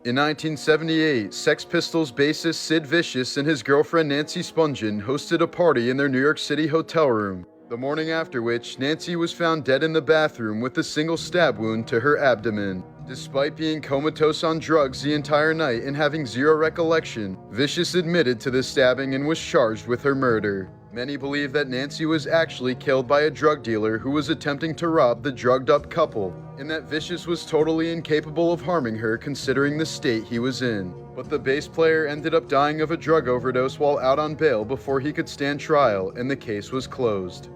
In 1978, Sex Pistols bassist Sid Vicious and his girlfriend Nancy Spungen hosted a party in their New York City hotel room, the morning after which Nancy was found dead in the bathroom with a single stab wound to her abdomen. Despite being comatose on drugs the entire night and having zero recollection, Vicious admitted to the stabbing and was charged with her murder. Many believe that Nancy was actually killed by a drug dealer who was attempting to rob the drugged-up couple, and that Vicious was totally incapable of harming her considering the state he was in. But the bass player ended up dying of a drug overdose while out on bail before he could stand trial, and the case was closed.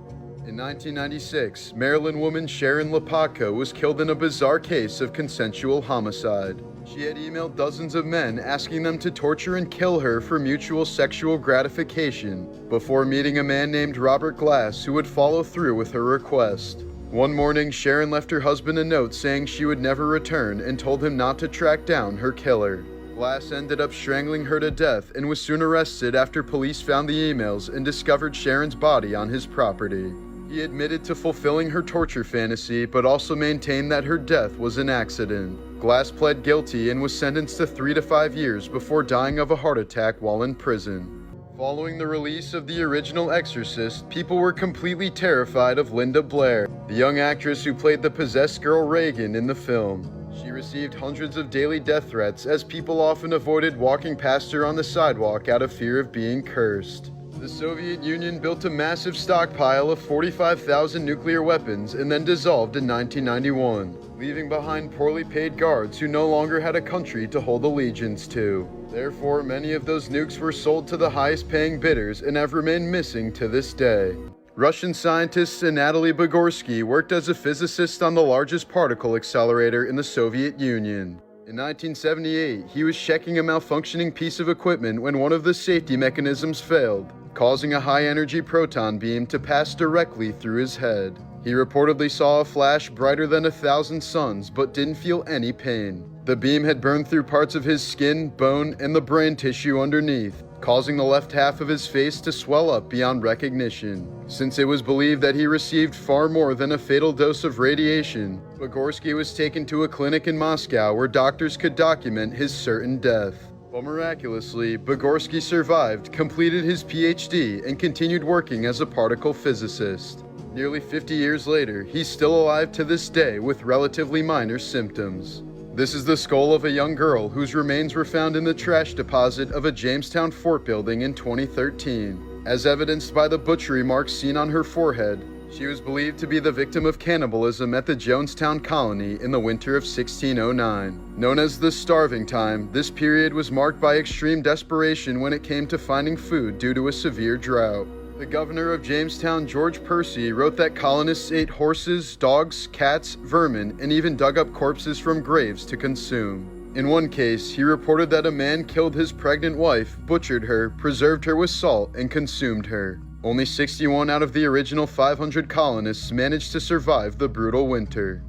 In 1996, Maryland woman Sharon Lopatko was killed in a bizarre case of consensual homicide. She had emailed dozens of men asking them to torture and kill her for mutual sexual gratification before meeting a man named Robert Glass who would follow through with her request. One morning, Sharon left her husband a note saying she would never return and told him not to track down her killer. Glass ended up strangling her to death and was soon arrested after police found the emails and discovered Sharon's body on his property. He admitted to fulfilling her torture fantasy, but also maintained that her death was an accident. Glass pled guilty and was sentenced to 3 to 5 years before dying of a heart attack while in prison. Following the release of the original Exorcist, people were completely terrified of Linda Blair, the young actress who played the possessed girl Reagan in the film. She received hundreds of daily death threats as people often avoided walking past her on the sidewalk out of fear of being cursed. The Soviet Union built a massive stockpile of 45,000 nuclear weapons and then dissolved in 1991, leaving behind poorly paid guards who no longer had a country to hold allegiance to. Therefore, many of those nukes were sold to the highest paying bidders and have remained missing to this day. Russian scientist Anatoly Bugorsky worked as a physicist on the largest particle accelerator in the Soviet Union. In 1978, he was checking a malfunctioning piece of equipment when one of the safety mechanisms failed, causing a high-energy proton beam to pass directly through his head. He reportedly saw a flash brighter than 1,000 suns, but didn't feel any pain. The beam had burned through parts of his skin, bone, and the brain tissue underneath, causing the left half of his face to swell up beyond recognition. Since it was believed that he received far more than a fatal dose of radiation, Bugorsky was taken to a clinic in Moscow where doctors could document his certain death. But miraculously, Bugorsky survived, completed his PhD, and continued working as a particle physicist. Nearly 50 years later, he's still alive to this day with relatively minor symptoms. This is the skull of a young girl whose remains were found in the trash deposit of a Jamestown fort building in 2013. As evidenced by the butchery marks seen on her forehead, she was believed to be the victim of cannibalism at the Jamestown colony in the winter of 1609. Known as the Starving Time, this period was marked by extreme desperation when it came to finding food due to a severe drought. The governor of Jamestown, George Percy, wrote that colonists ate horses, dogs, cats, vermin, and even dug up corpses from graves to consume. In one case, he reported that a man killed his pregnant wife, butchered her, preserved her with salt, and consumed her. Only 61 out of the original 500 colonists managed to survive the brutal winter.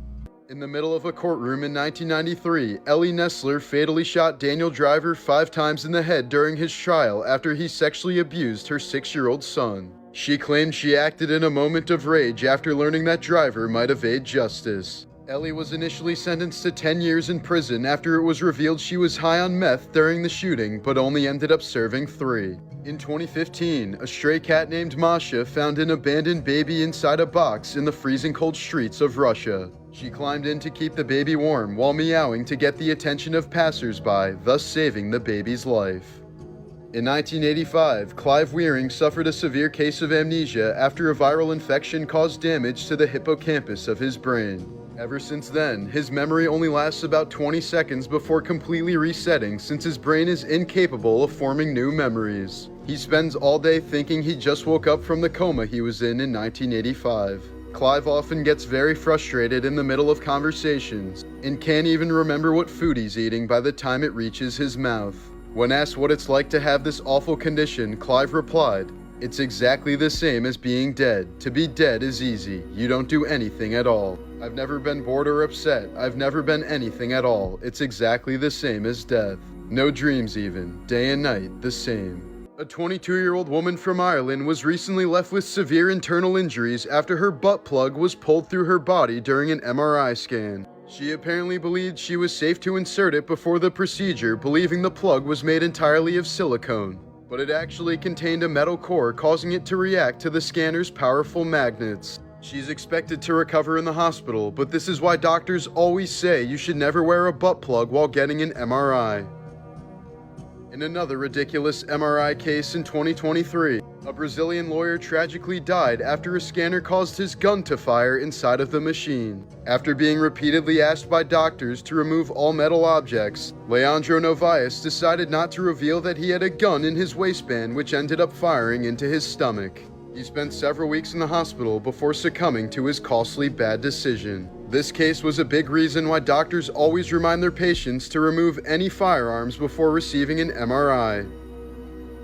In the middle of a courtroom in 1993, Ellie Nessler fatally shot Daniel Driver 5 times in the head during his trial after he sexually abused her 6-year-old son. She claimed she acted in a moment of rage after learning that Driver might evade justice. Ellie was initially sentenced to 10 years in prison after it was revealed she was high on meth during the shooting, but only ended up serving 3. In 2015, a stray cat named Masha found an abandoned baby inside a box in the freezing cold streets of Russia. She climbed in to keep the baby warm while meowing to get the attention of passersby, thus saving the baby's life. In 1985, Clive Wearing suffered a severe case of amnesia after a viral infection caused damage to the hippocampus of his brain. Ever since then, his memory only lasts about 20 seconds before completely resetting since his brain is incapable of forming new memories. He spends all day thinking he just woke up from the coma he was in 1985. Clive often gets very frustrated in the middle of conversations and can't even remember what food he's eating by the time it reaches his mouth. When asked what it's like to have this awful condition, Clive replied, "It's exactly the same as being dead. To be dead is easy. You don't do anything at all. I've never been bored or upset. I've never been anything at all. It's exactly the same as death. No dreams even. Day and night, the same." A 22-year-old woman from Ireland was recently left with severe internal injuries after her butt plug was pulled through her body during an MRI scan. She apparently believed she was safe to insert it before the procedure, believing the plug was made entirely of silicone, but it actually contained a metal core, causing it to react to the scanner's powerful magnets. She's expected to recover in the hospital, but this is why doctors always say you should never wear a butt plug while getting an MRI. In another ridiculous MRI case in 2023, a Brazilian lawyer tragically died after a scanner caused his gun to fire inside of the machine. After being repeatedly asked by doctors to remove all metal objects, Leandro Novaes decided not to reveal that he had a gun in his waistband, which ended up firing into his stomach. He spent several weeks in the hospital before succumbing to his costly bad decision. This case was a big reason why doctors always remind their patients to remove any firearms before receiving an MRI.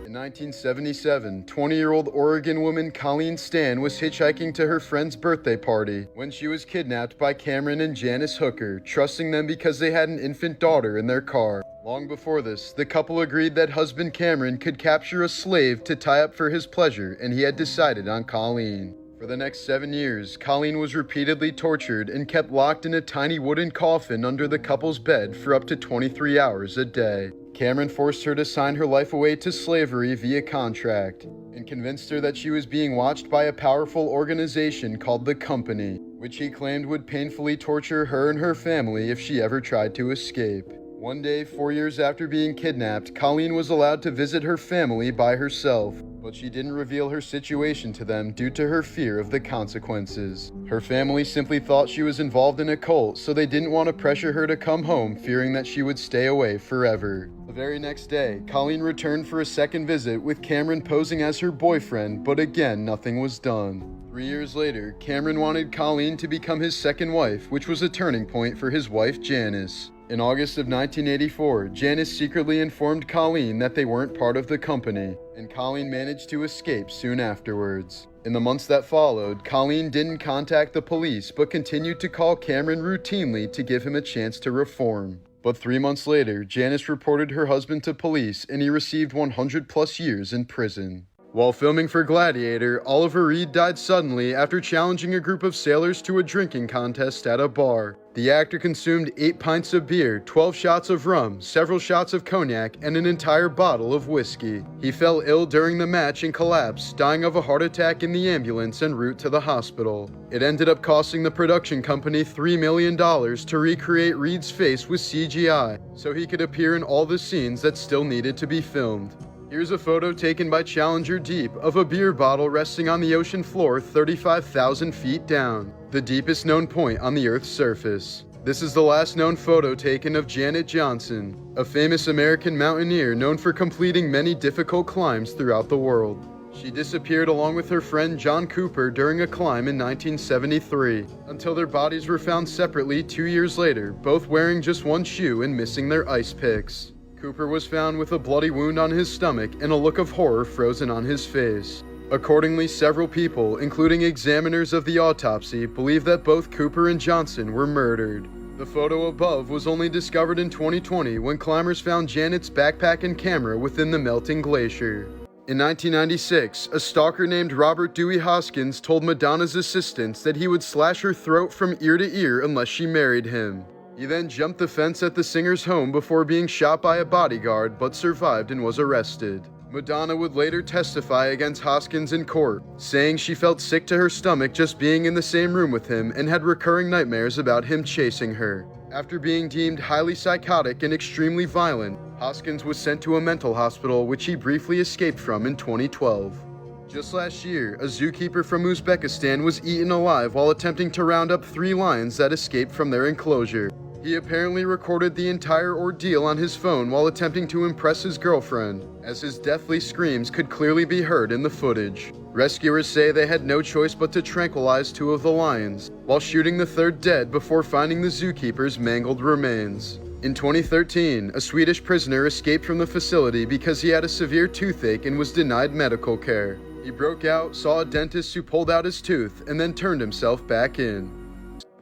In 1977, 20-year-old Oregon woman Colleen Stan was hitchhiking to her friend's birthday party when she was kidnapped by Cameron and Janice Hooker, trusting them because they had an infant daughter in their car. Long before this, the couple agreed that husband Cameron could capture a slave to tie up for his pleasure, and he had decided on Colleen. For the next 7 years, Colleen was repeatedly tortured and kept locked in a tiny wooden coffin under the couple's bed for up to 23 hours a day. Cameron forced her to sign her life away to slavery via contract and convinced her that she was being watched by a powerful organization called the Company, which he claimed would painfully torture her and her family if she ever tried to escape. One day, 4 years after being kidnapped, Colleen was allowed to visit her family by herself, but she didn't reveal her situation to them due to her fear of the consequences. Her family simply thought she was involved in a cult, so they didn't want to pressure her to come home, fearing that she would stay away forever. The very next day, Colleen returned for a second visit with Cameron posing as her boyfriend, but again, nothing was done. 3 years later, Cameron wanted Colleen to become his second wife, which was a turning point for his wife Janice. In August of 1984, Janice secretly informed Colleen that they weren't part of the Company, and Colleen managed to escape soon afterwards. In the months that followed, Colleen didn't contact the police but continued to call Cameron routinely to give him a chance to reform. But 3 months later, Janice reported her husband to police and he received 100+ years in prison. While filming for Gladiator, Oliver Reed died suddenly after challenging a group of sailors to a drinking contest at a bar. The actor consumed 8 pints of beer, 12 shots of rum, several shots of cognac, and an entire bottle of whiskey. He fell ill during the match and collapsed, dying of a heart attack in the ambulance en route to the hospital. It ended up costing the production company $3 million to recreate Reed's face with CGI, so he could appear in all the scenes that still needed to be filmed. Here's a photo taken by Challenger Deep of a beer bottle resting on the ocean floor 35,000 feet down, the deepest known point on the Earth's surface. This is the last known photo taken of Janet Johnson, a famous American mountaineer known for completing many difficult climbs throughout the world. She disappeared along with her friend John Cooper during a climb in 1973, until their bodies were found separately 2 years later, both wearing just one shoe and missing their ice picks. Cooper was found with a bloody wound on his stomach and a look of horror frozen on his face. Accordingly, several people, including examiners of the autopsy, believe that both Cooper and Johnson were murdered. The photo above was only discovered in 2020 when climbers found Janet's backpack and camera within the melting glacier. In 1996, a stalker named Robert Dewey Hoskins told Madonna's assistants that he would slash her throat from ear to ear unless she married him. He then jumped the fence at the singer's home before being shot by a bodyguard, but survived and was arrested. Madonna would later testify against Hoskins in court, saying she felt sick to her stomach just being in the same room with him and had recurring nightmares about him chasing her. After being deemed highly psychotic and extremely violent, Hoskins was sent to a mental hospital, which he briefly escaped from in 2012. Just last year, a zookeeper from Uzbekistan was eaten alive while attempting to round up 3 lions that escaped from their enclosure. He apparently recorded the entire ordeal on his phone while attempting to impress his girlfriend, as his deathly screams could clearly be heard in the footage. Rescuers say they had no choice but to tranquilize 2 of the lions, while shooting the 3rd dead before finding the zookeeper's mangled remains. In 2013, a Swedish prisoner escaped from the facility because he had a severe toothache and was denied medical care. He broke out, saw a dentist who pulled out his tooth, and then turned himself back in.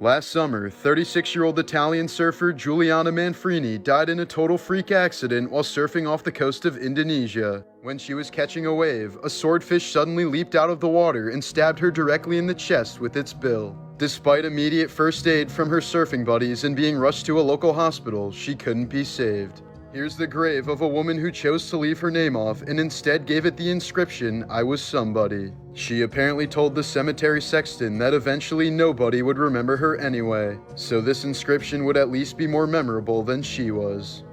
Last summer, 36-year-old Italian surfer Giuliana Manfrini died in a total freak accident while surfing off the coast of Indonesia. When she was catching a wave, a swordfish suddenly leaped out of the water and stabbed her directly in the chest with its bill. Despite immediate first aid from her surfing buddies and being rushed to a local hospital, she couldn't be saved. Here's the grave of a woman who chose to leave her name off and instead gave it the inscription, "I was somebody." She apparently told the cemetery sexton that eventually nobody would remember her anyway, so this inscription would at least be more memorable than she was.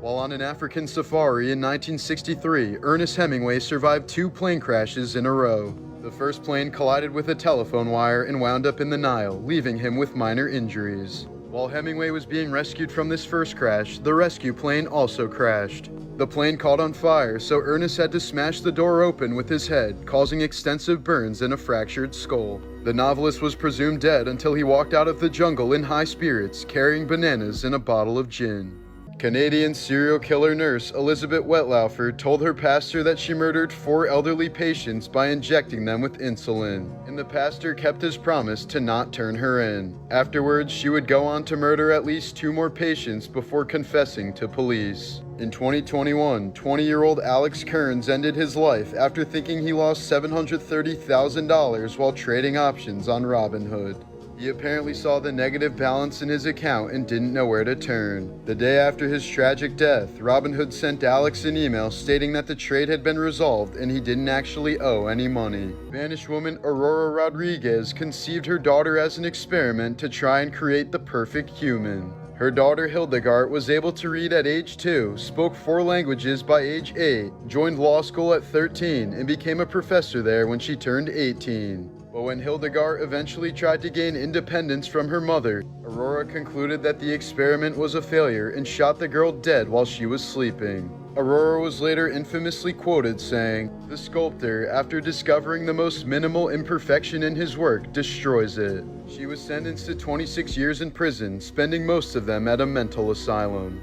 While on an African safari in 1963, Ernest Hemingway survived 2 plane crashes in a row. The first plane collided with a telephone wire and wound up in the Nile, leaving him with minor injuries. While Hemingway was being rescued from this first crash, the rescue plane also crashed. The plane caught on fire, so Ernest had to smash the door open with his head, causing extensive burns and a fractured skull. The novelist was presumed dead until he walked out of the jungle in high spirits, carrying bananas and a bottle of gin. Canadian serial killer nurse Elizabeth Wetlaufer told her pastor that she murdered 4 elderly patients by injecting them with insulin, and the pastor kept his promise to not turn her in. Afterwards, she would go on to murder at least 2 more patients before confessing to police. In 2021, 20-year-old Alex Kearns ended his life after thinking he lost $730,000 while trading options on Robinhood. He apparently saw the negative balance in his account and didn't know where to turn. The day after his tragic death, Robinhood sent Alex an email stating that the trade had been resolved and he didn't actually owe any money. Vanished woman Aurora Rodriguez conceived her daughter as an experiment to try and create the perfect human. Her daughter Hildegard was able to read at age 2, spoke 4 languages by age 8, joined law school at 13, and became a professor there when she turned 18. But when Hildegard eventually tried to gain independence from her mother, Aurora concluded that the experiment was a failure and shot the girl dead while she was sleeping. Aurora was later infamously quoted saying, "The sculptor, after discovering the most minimal imperfection in his work, destroys it." She was sentenced to 26 years in prison, spending most of them at a mental asylum.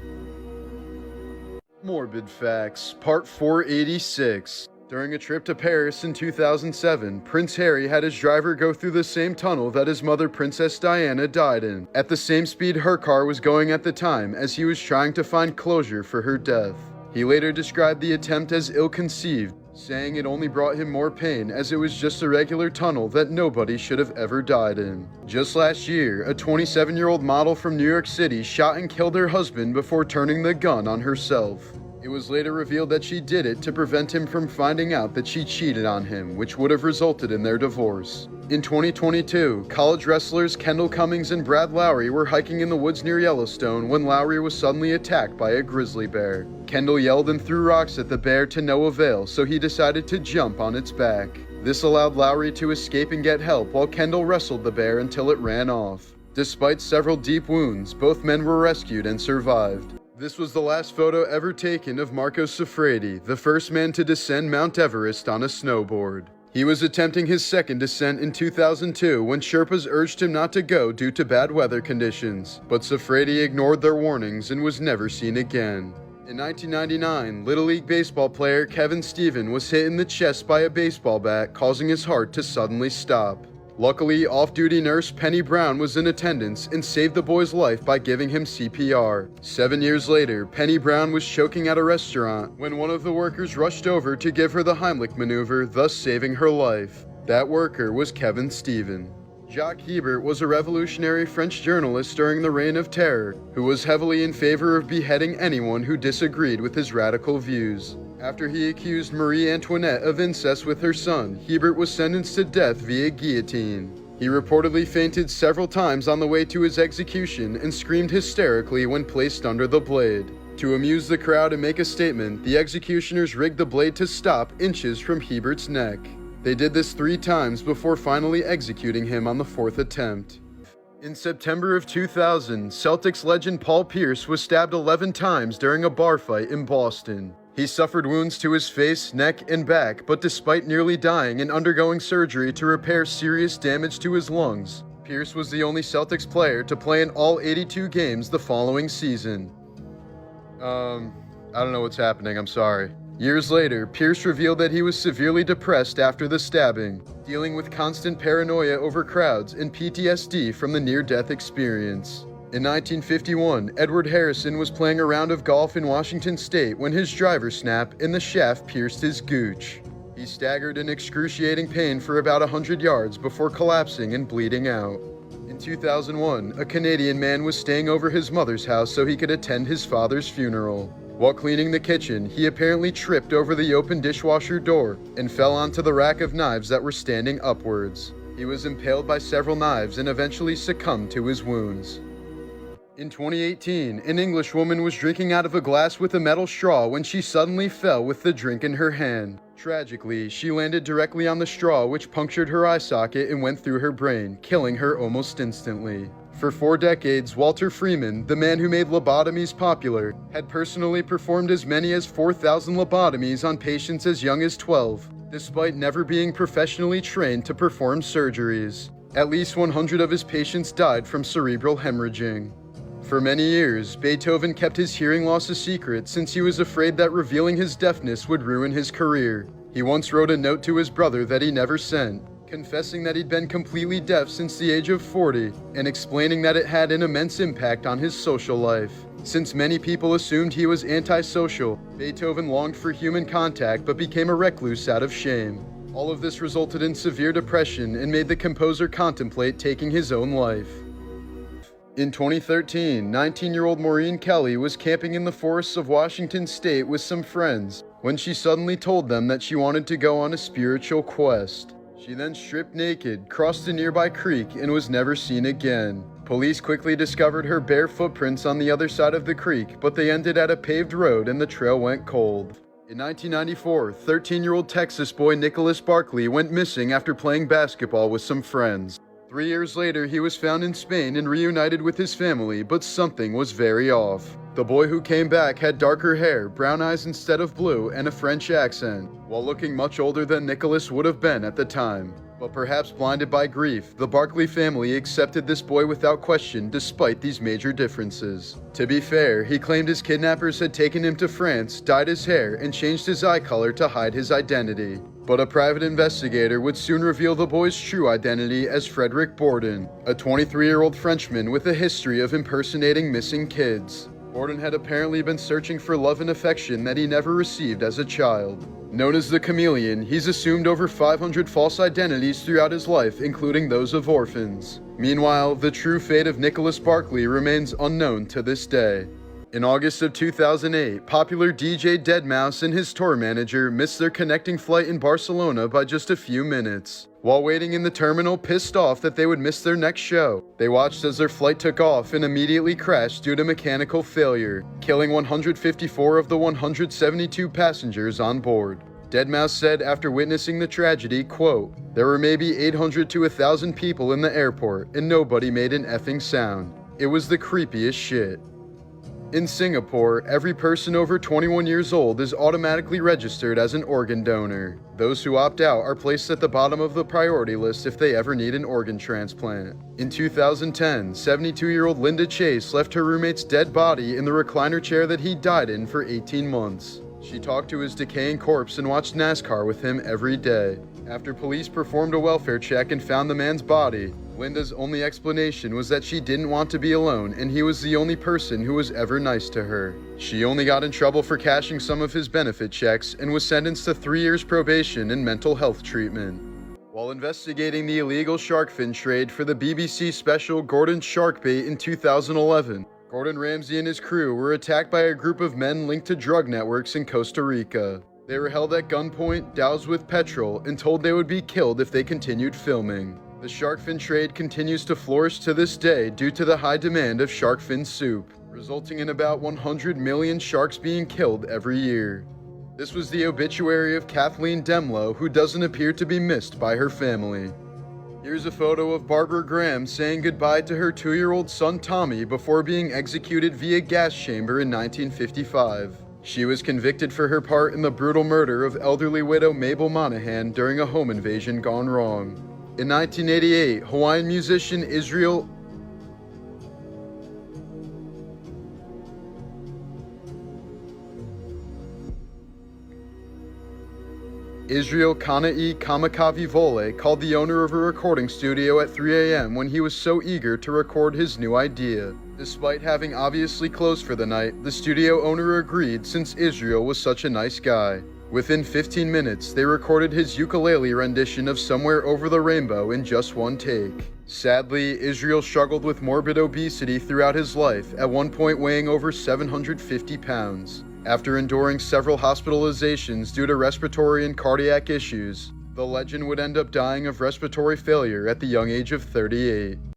Morbid Facts, Part 486. During a trip to Paris in 2007, Prince Harry had his driver go through the same tunnel that his mother Princess Diana died in, at the same speed her car was going at the time, as he was trying to find closure for her death. He later described the attempt as ill-conceived, saying it only brought him more pain as it was just a regular tunnel that nobody should have ever died in. Just last year, a 27-year-old model from New York City shot and killed her husband before turning the gun on herself. It was later revealed that she did it to prevent him from finding out that she cheated on him, which would have resulted in their divorce. In 2022, college wrestlers Kendall Cummings and Brad Lowry were hiking in the woods near Yellowstone when Lowry was suddenly attacked by a grizzly bear. Kendall yelled and threw rocks at the bear to no avail, so he decided to jump on its back. This allowed Lowry to escape and get help while Kendall wrestled the bear until it ran off. Despite several deep wounds, both men were rescued and survived. This was the last photo ever taken of Marco Siffredi, the first man to descend Mount Everest on a snowboard. He was attempting his second descent in 2002 when Sherpas urged him not to go due to bad weather conditions, but Siffredi ignored their warnings and was never seen again. In 1999, Little League baseball player Kevin Stephen was hit in the chest by a baseball bat, causing his heart to suddenly stop. Luckily, off-duty nurse Penny Brown was in attendance and saved the boy's life by giving him CPR. 7 years later, Penny Brown was choking at a restaurant when one of the workers rushed over to give her the Heimlich maneuver, thus saving her life. That worker was Kevin Stephen. Jacques Hebert was a revolutionary French journalist during the Reign of Terror, who was heavily in favor of beheading anyone who disagreed with his radical views. After he accused Marie Antoinette of incest with her son, Hebert was sentenced to death via guillotine. He reportedly fainted several times on the way to his execution and screamed hysterically when placed under the blade. To amuse the crowd and make a statement, the executioners rigged the blade to stop inches from Hebert's neck. They did this 3 times before finally executing him on the 4th attempt. In September of 2000, Celtics legend Paul Pierce was stabbed 11 times during a bar fight in Boston. He suffered wounds to his face, neck, and back, but despite nearly dying and undergoing surgery to repair serious damage to his lungs, Pierce was the only Celtics player to play in all 82 games the following season. I don't know what's happening, I'm sorry. Years later, Pierce revealed that he was severely depressed after the stabbing, dealing with constant paranoia over crowds and PTSD from the near-death experience. In 1951, Edward Harrison was playing a round of golf in Washington State when his driver snapped and the shaft pierced his gooch. He staggered in excruciating pain for about 100 yards before collapsing and bleeding out. In 2001, a Canadian man was staying over his mother's house so he could attend his father's funeral. While cleaning the kitchen, he apparently tripped over the open dishwasher door and fell onto the rack of knives that were standing upwards. He was impaled by several knives and eventually succumbed to his wounds. In 2018, an Englishwoman was drinking out of a glass with a metal straw when she suddenly fell with the drink in her hand. Tragically, she landed directly on the straw, which punctured her eye socket and went through her brain, killing her almost instantly. For 4 decades, Walter Freeman, the man who made lobotomies popular, had personally performed as many as 4,000 lobotomies on patients as young as 12, despite never being professionally trained to perform surgeries. At least 100 of his patients died from cerebral hemorrhaging. For many years, Beethoven kept his hearing loss a secret since he was afraid that revealing his deafness would ruin his career. He once wrote a note to his brother that he never sent, confessing that he'd been completely deaf since the age of 40 and explaining that it had an immense impact on his social life. Since many people assumed he was antisocial, Beethoven longed for human contact but became a recluse out of shame. All of this resulted in severe depression and made the composer contemplate taking his own life. In 2013, 19-year-old Maureen Kelly was camping in the forests of Washington State with some friends when she suddenly told them that she wanted to go on a spiritual quest. She then stripped naked, crossed a nearby creek, and was never seen again. Police quickly discovered her bare footprints on the other side of the creek, but they ended at a paved road and the trail went cold. In 1994, 13-year-old Texas boy Nicholas Barkley went missing after playing basketball with some friends. 3 years later, he was found in Spain and reunited with his family, but something was very off. The boy who came back had darker hair, brown eyes instead of blue, and a French accent, while looking much older than Nicholas would have been at the time. But perhaps blinded by grief, the Barkley family accepted this boy without question despite these major differences. To be fair, he claimed his kidnappers had taken him to France, dyed his hair, and changed his eye color to hide his identity. But a private investigator would soon reveal the boy's true identity as Frederick Borden, a 23-year-old Frenchman with a history of impersonating missing kids. Borden had apparently been searching for love and affection that he never received as a child. Known as the Chameleon, he's assumed over 500 false identities throughout his life, including those of orphans. Meanwhile, the true fate of Nicholas Barkley remains unknown to this day. In August of 2008, popular DJ deadmau5 and his tour manager missed their connecting flight in Barcelona by just a few minutes. While waiting in the terminal, pissed off that they would miss their next show, they watched as their flight took off and immediately crashed due to mechanical failure, killing 154 of the 172 passengers on board. deadmau5 said after witnessing the tragedy, quote, "There were maybe 800 to 1,000 people in the airport and nobody made an effing sound. It was the creepiest shit." In Singapore, every person over 21 years old is automatically registered as an organ donor. Those who opt out are placed at the bottom of the priority list if they ever need an organ transplant. In 2010, 72-year-old Linda Chase left her roommate's dead body in the recliner chair that he died in for 18 months. She talked to his decaying corpse and watched NASCAR with him every day. After police performed a welfare check and found the man's body, Linda's only explanation was that she didn't want to be alone and he was the only person who was ever nice to her. She only got in trouble for cashing some of his benefit checks and was sentenced to 3 years probation and mental health treatment. While investigating the illegal shark fin trade for the BBC special Gordon's Shark Bait in 2011, Gordon Ramsay and his crew were attacked by a group of men linked to drug networks in Costa Rica. They were held at gunpoint, doused with petrol, and told they would be killed if they continued filming. The shark fin trade continues to flourish to this day due to the high demand of shark fin soup, resulting in about 100 million sharks being killed every year. This was the obituary of Kathleen Demlow, who doesn't appear to be missed by her family. Here's a photo of Barbara Graham saying goodbye to her 2-year-old son Tommy before being executed via gas chamber in 1955. She was convicted for her part in the brutal murder of elderly widow Mabel Monahan during a home invasion gone wrong. In 1988, Hawaiian musician Israel Kana'i Kamakawi Vole called the owner of a recording studio at 3 a.m. when he was so eager to record his new idea. Despite having obviously closed for the night, the studio owner agreed since Israel was such a nice guy. Within 15 minutes, they recorded his ukulele rendition of Somewhere Over the Rainbow in just one take. Sadly, Israel struggled with morbid obesity throughout his life, at one point weighing over 750 pounds. After enduring several hospitalizations due to respiratory and cardiac issues, the legend would end up dying of respiratory failure at the young age of 38.